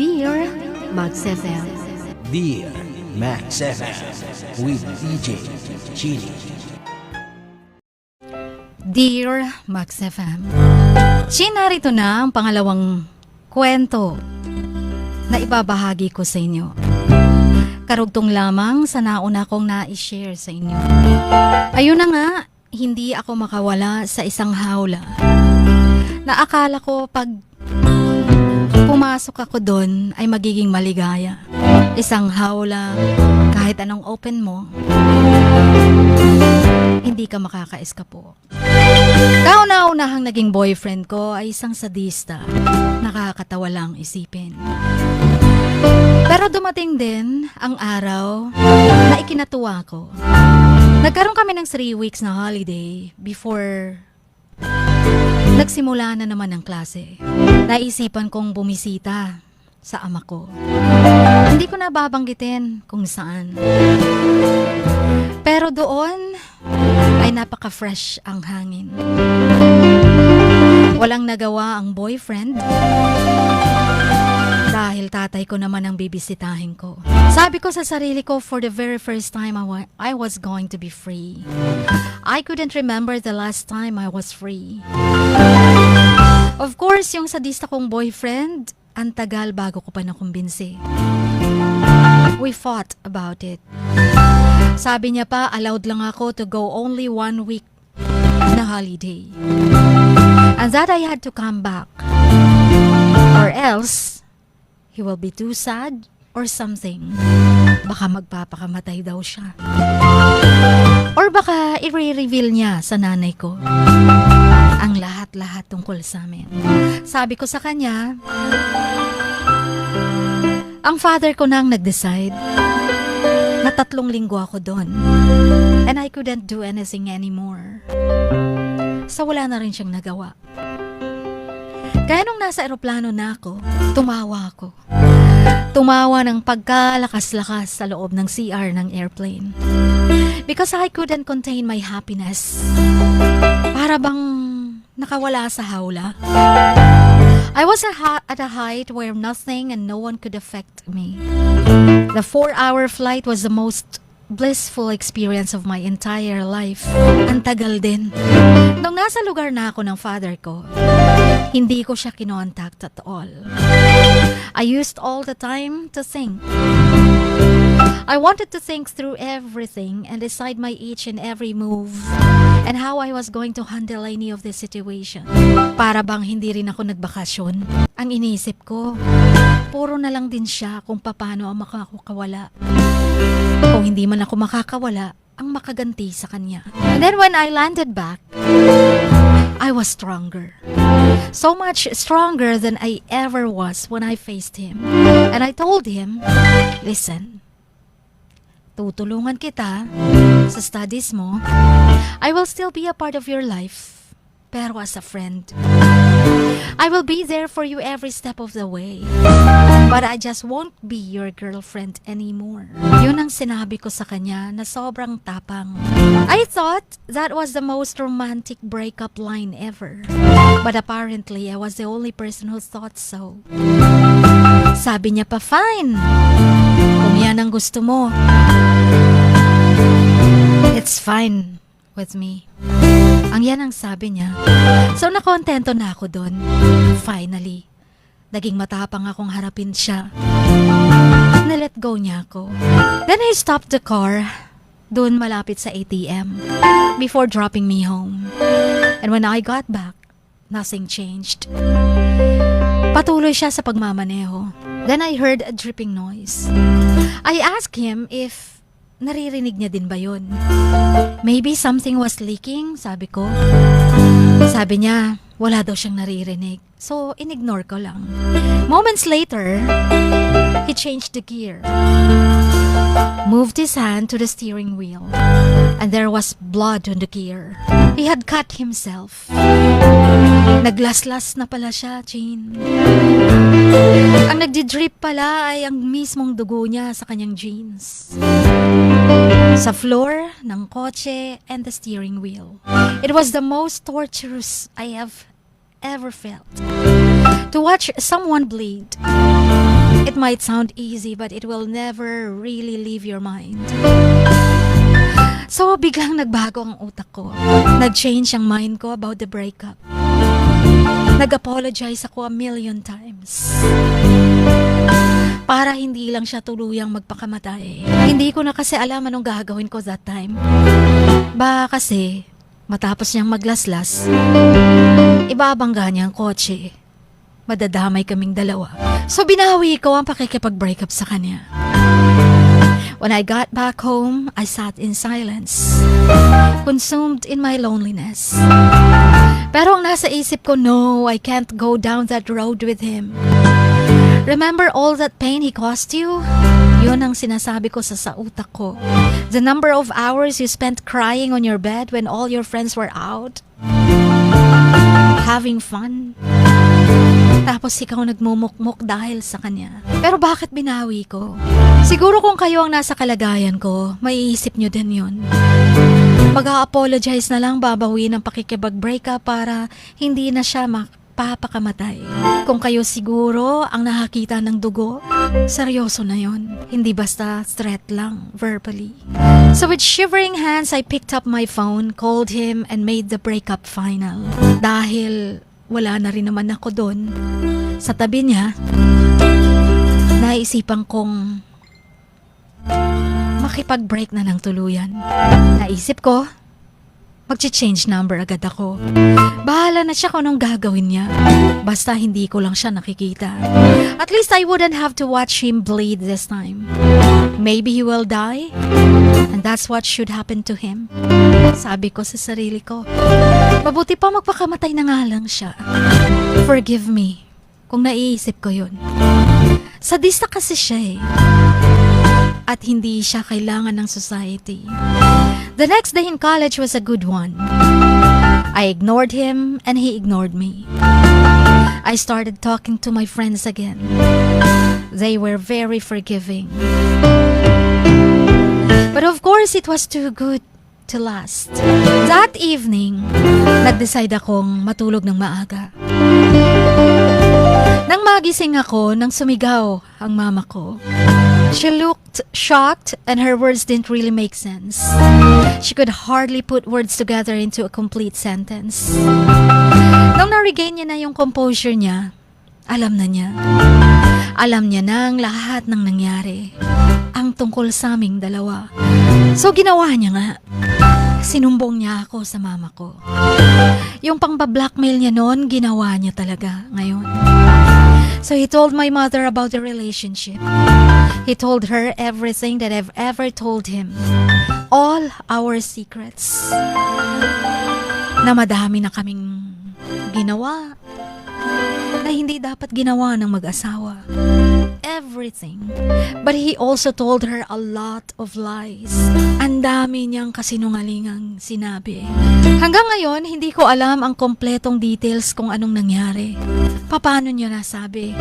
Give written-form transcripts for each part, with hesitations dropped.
Dear Max FM. Dear Max FM with DJ Chili. Dear Max FM. Narito na ang pangalawang kwento na ibabahagi ko sa inyo. Karugtong lamang sa nauna kong na-share sa inyo. Ayun na nga, hindi ako makawala sa isang hawla na akala ko pag pumasok ako doon ay magiging maligaya. Isang hawla, kahit anong open mo, hindi ka makaka-eskapo. Kauna-unahang naging boyfriend ko ay isang sadista. Nakakatawa lang isipin. Pero dumating din ang araw na ikinatuwa ko. Nagkaroon kami ng 3 weeks na holiday before nagsimula na naman ang klase. Naisipan kong bumisita sa ama ko. Hindi ko na babanggitin kung saan. Pero doon ay napaka-fresh ang hangin. Walang nagawa ang boyfriend dahil tatay ko naman ang bibisitahin ko. Sabi ko sa sarili ko, for the very first time I was going to be free. I couldn't remember the last time I was free. Of course, yung sadista kong boyfriend, ang tagal bago ko pa nakumbinsi. We fought about it. Sabi niya pa, allowed lang ako to go only 1 week na holiday. And that I had to come back. Or else, he will be too sad or something. Baka magpapakamatay daw siya. Or baka i-reveal niya sa nanay ko ang lahat-lahat tungkol sa amin. Sabi ko sa kanya, ang father ko nang nag-decide na 3 linggo ako doon. And I couldn't do anything anymore. So wala na rin siyang nagawa. Kaya nung nasa eroplano na ako, tumawa ako. Tumawa ng pagkalakas-lakas sa loob ng CR ng airplane. Because I couldn't contain my happiness. Para bang nakawala sa hawla. I was at a height where nothing and no one could affect me. The 4-hour flight was the most blissful experience of my entire life. Ang tagal din. Nung nasa lugar na ako ng father ko, hindi ko siya kinontact at all. I used all the time to think. I wanted to think through everything and decide my each and every move and how I was going to handle any of the situation. Para bang hindi rin ako nagbakasyon. Ang iniisip ko, puro na lang din siya kung paano ang makakawala. Kung hindi man ako makakawala, ang makaganti sa kanya. And then when I landed back, I was stronger. So much stronger than I ever was when I faced him. And I told him, listen, tutulungan kita sa studies mo. I will still be a part of your life, pero as a friend. I will be there for you every step of the way. But I just won't be your girlfriend anymore. Yun ang sinabi ko sa kanya na sobrang tapang. I thought that was the most romantic breakup line ever. But apparently, I was the only person who thought so. Sabi niya pa, fine. Kung yan ang gusto mo, it's fine with me. Ang yan ang sabi niya. So nakontento na ako doon. Finally, naging matapang akong harapin siya. Na-let go niya ako. Then he stopped the car doon malapit sa ATM before dropping me home. And when I got back, nothing changed. Patuloy siya sa pagmamaneho. Then I heard a dripping noise. I asked him if naririnig niya din ba yun. Maybe something was leaking, sabi ko. Sabi niya, wala daw siyang naririnig. So, in-ignore ko lang. Moments later, he changed the gear. Moved his hand to the steering wheel. And there was blood on the gear. He had cut himself. Naglaslas na pala siya, Jean. Ang nagdidrip pala ay ang mismong dugo niya sa kanyang jeans. Sa floor ng kotse and the steering wheel. It was the most torturous I have ever felt. To watch someone bleed. might sound easy, but it will never really leave your mind. So, biglang nagbago ang utak ko. Nag-change ang mind ko about the breakup. Nag-apologize ako 1,000,000 times. Para hindi lang siya tuluyang magpakamatay. Hindi ko na kasi alam anong gagawin ko that time. Kasi, matapos niyang maglaslas, ibabangga niya ang kotse. Madadamay kaming dalawa. So, binawi ko ang pakikipag-break up sa kanya. When I got back home, I sat in silence, consumed in my loneliness. Pero ang nasa isip ko, no, I can't go down that road with him. Remember all that pain he caused you? Yun ang sinasabi ko sa utak ko. The number of hours you spent crying on your bed when all your friends were out, having fun. Tapos ikaw nagmumukmuk dahil sa kanya. Pero bakit binawi ko? Siguro kung kayo ang nasa kalagayan ko, maiisip nyo din yun. Mag-a-apologize na lang, babawin ang pakikipag-breakup para hindi na siya mapapakamatay. Kung kayo siguro ang nakakita ng dugo, seryoso na yun. Hindi basta threat lang, verbally. So with shivering hands, I picked up my phone, called him, and made the breakup final. Dahil wala na rin naman ako doon. Sa tabi niya, naisipan kong makipag-break na ng tuluyan. Naisip ko, mag-change number agad ako. Bahala na siya kung anong gagawin niya. Basta hindi ko lang siya nakikita. At least I wouldn't have to watch him bleed this time. Maybe he will die, and that's what should happen to him. Sabi ko sa sarili ko, mabuti pa magpakamatay na nga lang siya. Forgive me kung naiisip ko yun. Sadista kasi siya eh. At hindi siya kailangan ng society. The next day in college was a good one. I ignored him and he ignored me. I started talking to my friends again. They were very forgiving. But of course, it was too good to last. That evening, nag-decide akong matulog ng maaga. Nang magising ako, nang sumigaw ang mama ko. She looked shocked and her words didn't really make sense. She could hardly put words together into a complete sentence. Nung na-regain niya na yung composure niya, alam na niya. Alam niya na ang lahat ng nangyari. Ang tungkol sa aming dalawa. So ginawa niya nga. Sinumbong niya ako sa mama ko. Yung pang-blackmail niya noon, ginawa niya talaga ngayon. So he told my mother about the relationship. He told her everything that I've ever told him. All our secrets. Na madami na kaming ginawa. Na hindi dapat ginawa ng mag-asawa. Everything. But he also told her a lot of lies. Ang dami niyang kasinungalingang sinabi. Hanggang ngayon, hindi ko alam ang kompletong details kung anong nangyari. Paano niya nasabi?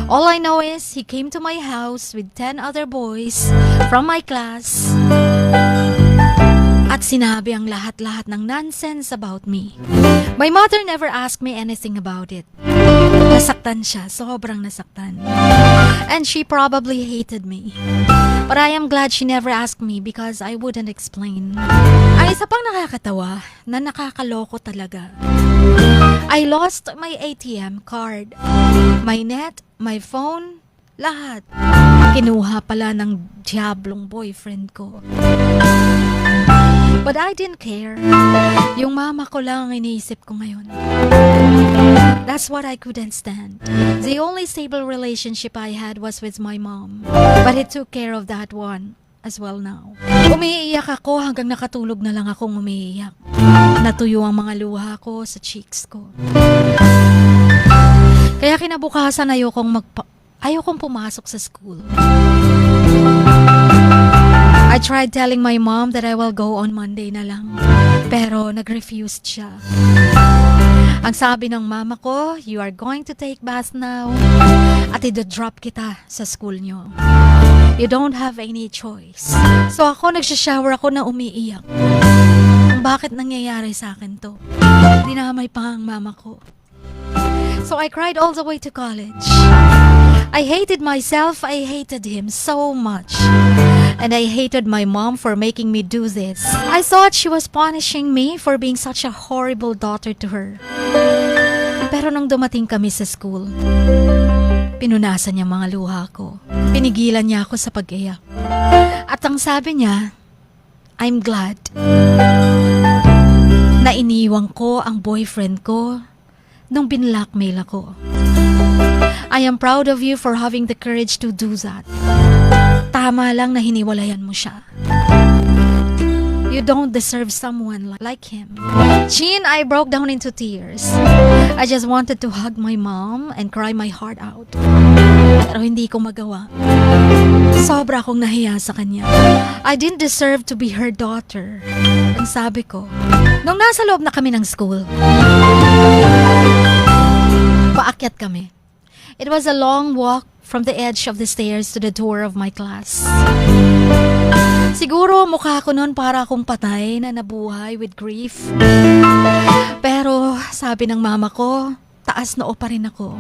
All I know is he came to my house with 10 other boys from my class at sinabi ang lahat-lahat ng nonsense about me. My mother never asked me anything about it. Nasaktan siya, sobrang nasaktan. And she probably hated me. But I am glad she never asked me because I wouldn't explain. Ay, isa pang nakakatawa na nakakaloko talaga. I lost my ATM card, my net, my phone, lahat. Kinuha pala ng diablong boyfriend ko. But I didn't care. Yung mama ko lang ang iniisip ko ngayon. That's what I couldn't stand. The only stable relationship I had was with my mom. But he took care of that one as well now. Umiiyak ako hanggang nakatulog na lang akong umiiyak. Natuyo ang mga luha ko sa cheeks ko. Kaya kinabukasan ayokong pumasok sa school. I tried telling my mom that I will go on Monday na lang. Pero nag-refused siya. Ang sabi ng mama ko, you are going to take bath now at i-drop kita sa school nyo. You don't have any choice. So ako nagsha-shower ako na umiiyak. Bakit nangyayari sa akin to? Dinamay pa ang mama ko. So I cried all the way to college. I hated myself, I hated him so much. And I hated my mom for making me do this. I thought she was punishing me for being such a horrible daughter to her. Pero nung dumating kami sa school, pinunasan niya mga luha ko. Pinigilan niya ako sa pag-iyak. At ang sabi niya, I'm glad na iniwang ko ang boyfriend ko nung binlockmail ako. I am proud of you for having the courage to do that. Tama lang na hiniwalayan mo siya. You don't deserve someone like him. Chin, I broke down into tears. I just wanted to hug my mom and cry my heart out. Pero hindi ko magawa. Sobra akong nahiya sa kanya. I didn't deserve to be her daughter. Ang sabi ko, nung nasa loob na kami ng school, paakyat kami. It was a long walk from the edge of the stairs to the door of my class. Siguro mukha ko noon para akong patay na nabuhay with grief. Pero sabi ng mama ko, taas noo pa rin ako.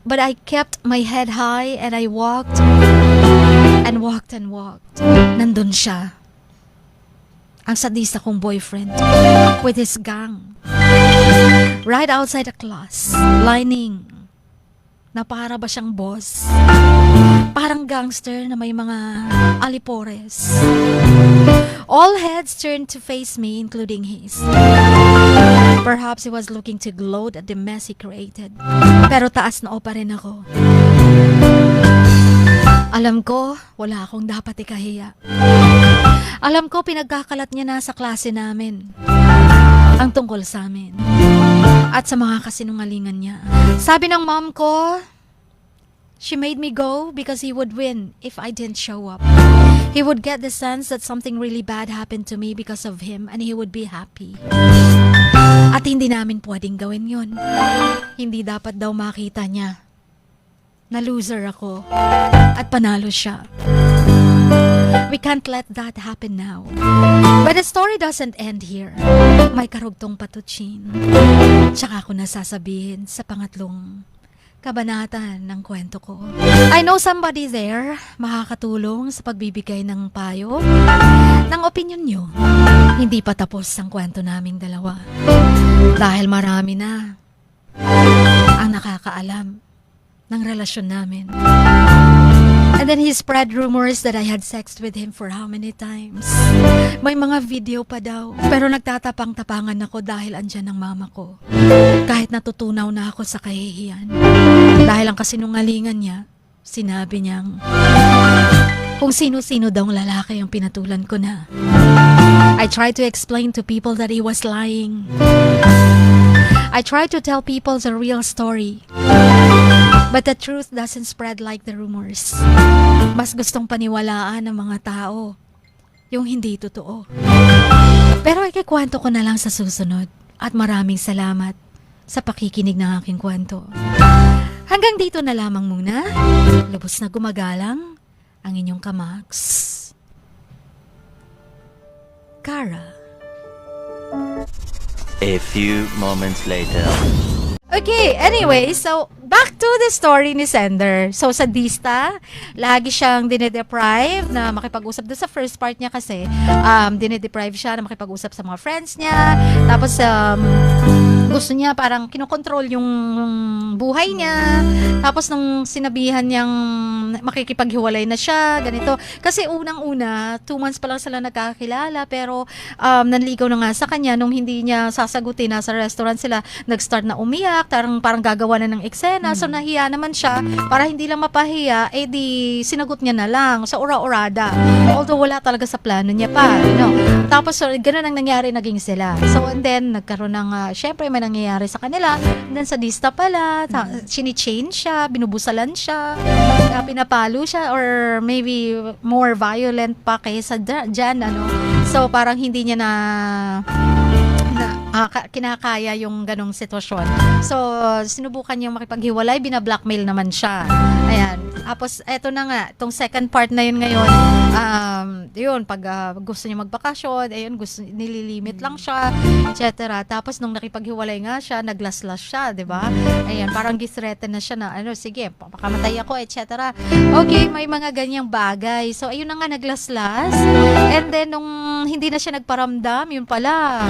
But I kept my head high and I walked and walked and walked. Nandun siya. Ang sadista kong boyfriend with his gang. Right outside the class, lining. Na para ba siyang boss? Parang gangster na may mga alipores. All heads turned to face me, including his. Perhaps he was looking to gloat at the mess he created. Pero taas noo pa rin ako. Alam ko, wala akong dapat ikahiya. Alam ko, pinagkakalat niya na sa klase namin ang tungkol sa amin at sa mga kasinungalingan niya. Sabi ng mom ko, she made me go because he would win if I didn't show up. He would get the sense that something really bad happened to me because of him and he would be happy. At hindi namin pwedeng gawin yun. Hindi dapat daw makita niya na loser ako at panalo siya. We can't let that happen now. But the story doesn't end here. May karugtong patuchin. Tsaka ako nasasabihin sa pangatlong kabanata ng kwento ko. I know somebody there makakatulong sa pagbibigay ng payo, ng opinion nyo. Hindi pa tapos ang kwento naming dalawa. Dahil marami na ang nakakaalam ng relasyon namin. And then he spread rumors that I had sex with him for how many times. May mga video pa daw. Pero nagtatapang-tapangan ako dahil andyan ang mama ko. Kahit natutunaw na ako sa kahihiyan. Dahil ang kasinungalingan niya, sinabi niyang kung sino-sino daw ang lalaki ang pinatulan ko na. I tried to explain to people that he was lying. I tried to tell people the real story. But the truth doesn't spread like the rumors. Mas gustong paniwalaan ng mga tao yung hindi totoo. Pero ikikwento ko na lang sa susunod. At maraming salamat sa pakikinig ng aking kwento. Hanggang dito na lamang muna. Lubos na gumagalang ang inyong kamaks. Kara. A few moments later. Okay, anyway, so back to the story ni Sender. So sa Dista, lagi siyang dinedeprive na makipag-usap doon sa first part niya kasi dinedeprive siya na makipag-usap sa mga friends niya. Tapos gusto niya parang kinokontrol yung buhay niya. Tapos nung sinabihan niyang makikipaghiwalay na siya, ganito. Kasi unang-una, 2 months pa lang sila nagkakilala pero nanligaw na nga sa kanya nung hindi niya sasagutin, nasa restaurant sila, nag-start na umiyak, parang gagawa na ng eksena. So nahiya naman siya, para hindi lang mapahiya, di sinagot niya na lang sa ura-urada. Although wala talaga sa plano niya pa, no? Tapos so, ganun ang nangyari, naging sila. So and then nagkaroon ng syempre may nangyayari sa kanila. And then sa Dista pala, chini-change siya, binubusalan siya, pinapalo siya, or maybe more violent pa kaysa dyan, ano. So parang hindi niya na kinakaya yung ganong sitwasyon. So, sinubukan niyang makipaghiwalay, binablockmail naman siya. Ayan. Tapos, eto na nga, itong second part na yun ngayon, yun, pag gusto niya magbakasyon, ayun, nililimit lang siya, etc. Tapos, nung nakipaghiwalay nga siya, naglaslas siya, di ba? Ayan, parang gisreten na siya na, sige, pakamatay ako, etc. Okay, may mga ganyang bagay. So, ayun na nga, naglaslas. And then, nung hindi na siya nagparamdam, yun pala,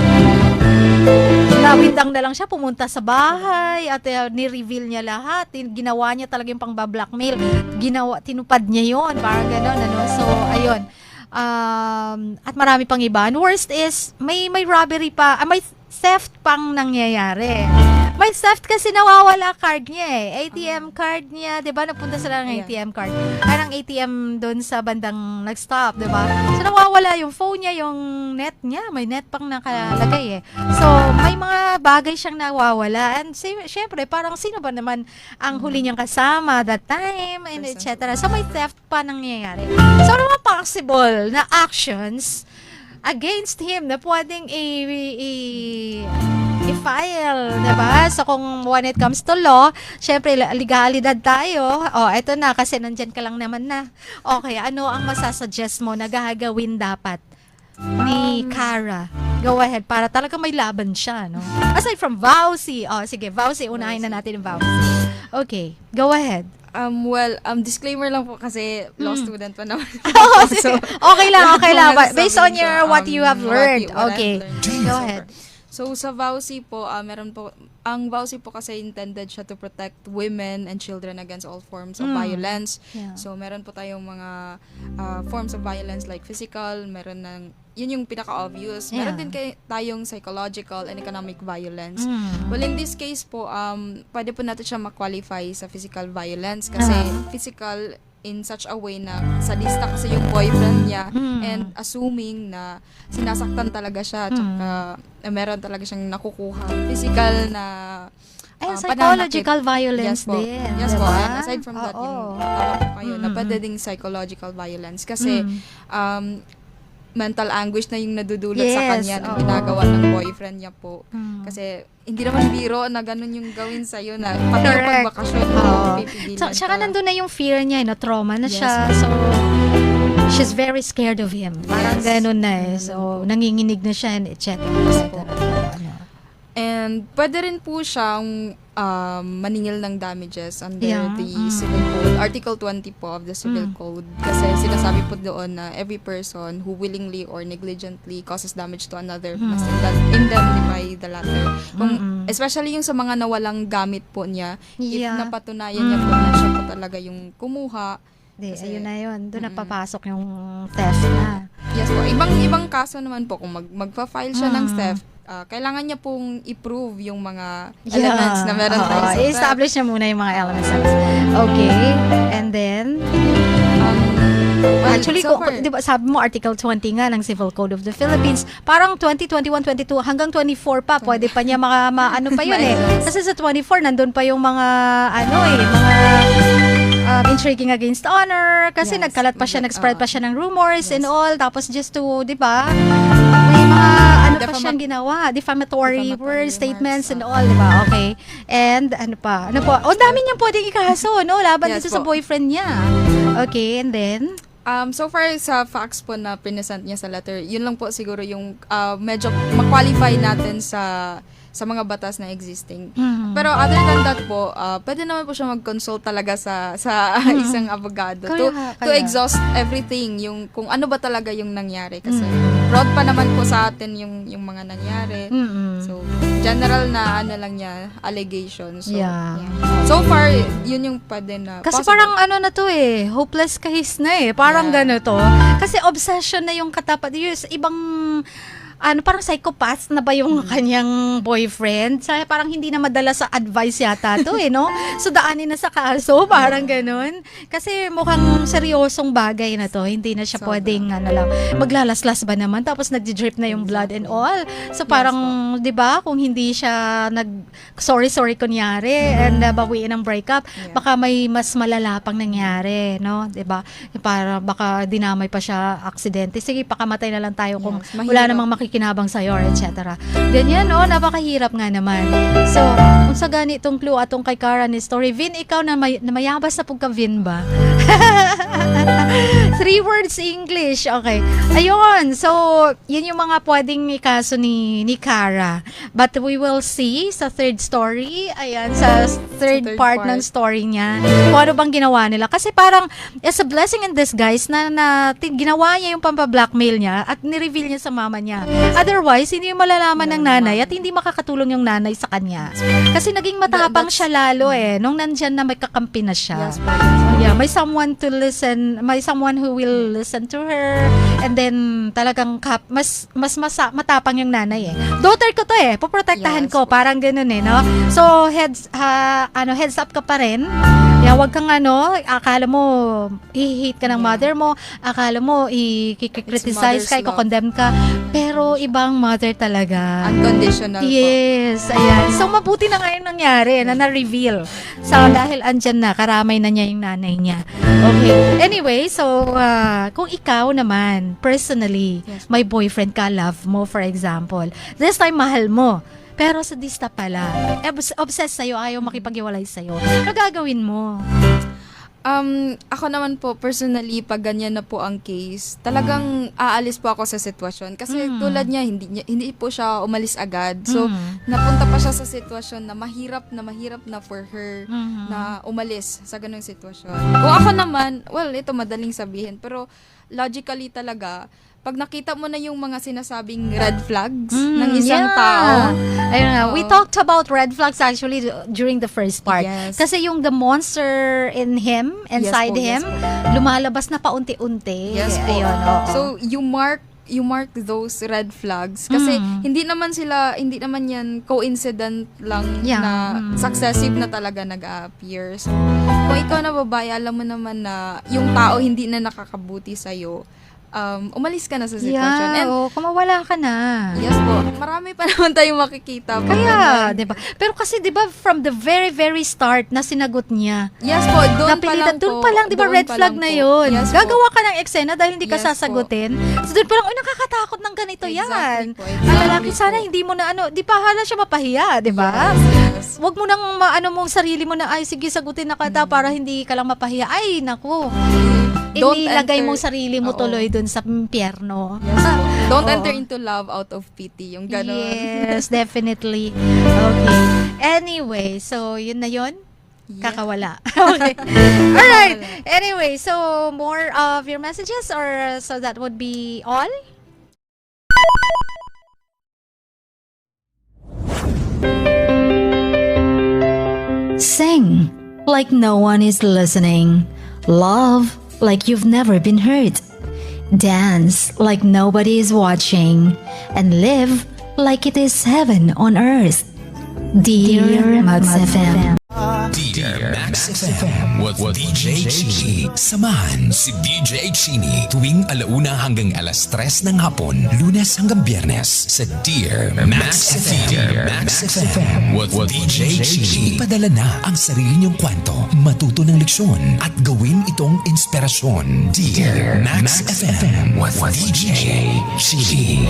nawindang na lang siya, pumunta sa bahay at ni-reveal niya lahat. Ginawa niya talaga yung pang-blackmail. Tinupad niya yon, parang gano'n, ano. So, ayun. At marami pang iba. And worst is, may robbery pa, may theft pang nangyayari. May theft kasi nawawala card niya ATM card niya, 'di ba? Napunta sila ng ATM card. Ay, ng ATM doon sa bandang nag-stop, 'di ba? So nawawala yung phone niya, yung net niya, may net pang nakalagay So may mga bagay siyang nawawala. And syempre, parang sino ba naman ang huli niyang kasama that time and etc. So may theft pa nangyayari. So ano mga possible na actions against him na pwedeng i-file, diba? So, kung when it comes to law, syempre, legalidad tayo. Eto na, kasi nandyan ka lang naman na. Okay, ano ang masasuggest mo na gagawin dapat ni Cara? Go ahead, para talaga may laban siya, no? Aside from vowsy. Sige, vowsy, unahin na natin yung vowsy. Okay, go ahead. Disclaimer lang po kasi law student pa naman. So, okay lang. Based on what you have learned. Okay, go ahead. So, sa VAUSI po, ang VAUSI po kasi intended siya to protect women and children against all forms of violence. Yeah. So, meron po tayong mga forms of violence like physical, yun yung pinaka-obvious. Meron din tayong psychological and economic violence. Well, in this case po, pwede po natin siya ma-qualify sa physical violence kasi physical in such a way na sadista kasi yung boyfriend niya and assuming na sinasaktan talaga siya tsaka meron talaga siyang nakukuha physical na psychological violence din. Yes diba? po. And aside from that, yung tama po kayo, na pwede ding psychological violence kasi mental anguish na yung nadudulot sa kanya na ginagawa ng boyfriend niya po. Kasi hindi naman biro na ganun yung gawin sa'yo na pati yung pagbakasyon pipigilan ka. Tsaka nandun na yung fear niya, trauma na siya. So, she's very scared of him. Parang ganun na So, nanginginig na siya and etc. And pwede rin po siyang maningil ng damages under the Civil Code, Article 20 po of the Civil Code. Kasi sinasabi po doon na every person who willingly or negligently causes damage to another must indemnify the latter. Especially yung sa mga nawalang gamit po niya, if napatunayan niya po na siya po talaga yung kumuha. Ayun na yun. Doon na papasok yung theft na. Yes po. Ibang kaso naman po, kung magpa-file siya ng theft, kailangan niya pong i-prove yung mga elements na meron tayo sa theft. I-establish niya muna yung mga elements. Okay. And then, actually, di ba, sabi mo, Article 20 nga ng Civil Code of the Philippines, parang 20, 21, 22, hanggang 24 pa, pwede pa niya ano pa yun Kasi sa 24, nandun pa yung mga, mga intriguing against honor, kasi nagkalat pa siya, nag-spread pa siya ng rumors and all, tapos just to, di ba, may mga, pa siyang ginawa, defamatory words, statements and all, di ba? Okay. And, ano pa? Dami niyang pwedeng ikaso, laban dito sa boyfriend niya. Okay, and then? So far sa facts po na present niya sa letter, yun lang po siguro yung medyo ma-qualify natin sa mga batas na existing. Pero other than that po, pwede naman po siya mag-consult talaga sa isang abogado to exhaust everything, yung kung ano ba talaga yung nangyari kasi broad pa naman po sa atin yung mga nangyari. So general na lang niya allegations. So, so far yun yung pwede na kasi possible. Parang na to hopeless case na parang ganito kasi obsession na yung katapat yung ibang parang psychopath na ba yung kanyang boyfriend? Saya parang hindi na madala sa advice yata to no? So daanin na sa kaso, parang ganun. Kasi mukhang seryosong bagay na to. Hindi na siya pwedeng maglalaslas ba naman tapos nagdi-drip na yung blood and all. So parang, di ba, kung hindi siya sorry kunyari and bawiin ang breakup, baka may mas malala pang nangyari, no? Di ba? Para baka dinamay pa siya aksidente. Sige, pakamatay na lang tayo kung wala namang makikita makikinabang sa'yo, or etc. Ganyan, no? Napakahirap nga naman. So, kung sa ganitong clue atong kay Cara ni story, Vin, ikaw na mayabas na pagka Vin ba? 3 words English. Okay. Ayun. So, yun yung mga pwedeng ikaso ni Cara. But we will see sa third story. Ayan, sa third part ng story niya. Kung ano bang ginawa nila. Kasi parang, it's a blessing in disguise na ginawa niya yung pampablackmail niya at nireveal niya sa mama niya. Otherwise, hindi yung malalaman ng nanay at hindi makakatulong yung nanay sa kanya. Kasi naging matapang siya lalo nung nandyan na may kakampi na siya. Yes, Yeah, may someone to listen, may someone who will listen to her, and then talagang mas matapang yung nanay Daughter ko to poprotektahan Yes. ko, parang ganun no? So heads up ka pa rin. Yeah, wag kang akala mo i-hate ka ng mother mo, akala mo i-criticize ka, mother's love. i-condemn ka, pero ibang mother talaga. Unconditional po. Yes, ayan. So, mabuti na ngayon nangyari na na-reveal. So, dahil andyan na, karamay na niya yung nanay niya. Okay. Anyway, so, kung ikaw naman, personally, Yes. may boyfriend ka, love mo, for example, this time mahal mo, pero sadista pala, obsessed sa'yo, ayaw makipag-iwalay sa'yo, ano gagawin mo? Ako naman po, personally, pag ganyan na po ang case, talagang aalis po ako sa sitwasyon. Kasi tulad niya, hindi po siya umalis agad. So, napunta pa siya sa sitwasyon na mahirap na for her na umalis sa ganung sitwasyon. Kung ako naman, well, ito madaling sabihin, pero logically talaga, pag nakita mo na yung mga sinasabing red flags ng isang tao, ayun nga, we Oo. talked about red flags actually during the first part. Yes. Kasi yung the monster in him, inside Yes him, po. lumalabas na paunti-unti. Yes po. Ayun, oo. So, you mark those red flags kasi hindi naman yan coincident lang Yeah. na successive na talaga nag-appear. So, kung ikaw na babae, alam mo naman na yung tao hindi na nakakabuti sa'yo, umalis ka na sa sitwasyon. Yeah, And kung mawala ka na. yes po, marami pa naman tayong makikita. Kaya, 'di ba? Pero kasi 'di ba from the very very start na sinagot niya. Yes po, doon pa lang Doon pa lang, 'di ba, Doon red pa flag lang na po. 'yun. Yes po. Gagawa ka ng eksena dahil hindi ka Yes po. sasagutin. So doon pa lang, nakakatakot ng ganito Exactly 'yan. po, Ang lalaki, exactly sana po. hindi mo na di pa hala siya mapahiya, 'di ba? Yes. Wag mo nang mong sarili mo na, ay sige sagutin na kita para hindi ka lang mapahiya. Ay, naku. Don't Inilagay enter- mo sarili mo Oo. tuloy dun sa impyerno. Yes po. Don't Oo. enter into love out of pity. Yung gano'n. Yes, definitely. Okay. Anyway, so yun na yun? Yeah. Kakawala. Okay. Alright. Anyway, so more of your messages, or so that would be all? Sing like no one is listening. Love like you've never been hurt. Dance like nobody is watching. And live like it is heaven on earth. Dear Max FM. Dear Max FM with DJ Chini. Samahan si DJ Chini tuwing 1:00 hanggang 3:00 ng hapon, Lunes hanggang Biyernes sa Dear Max FM. Dear Max FM with DJ Chini. Ipadala na ang sarili niyong kwento, matuto ng leksyon at gawin itong inspirasyon. Dear Max FM with DJ Chini.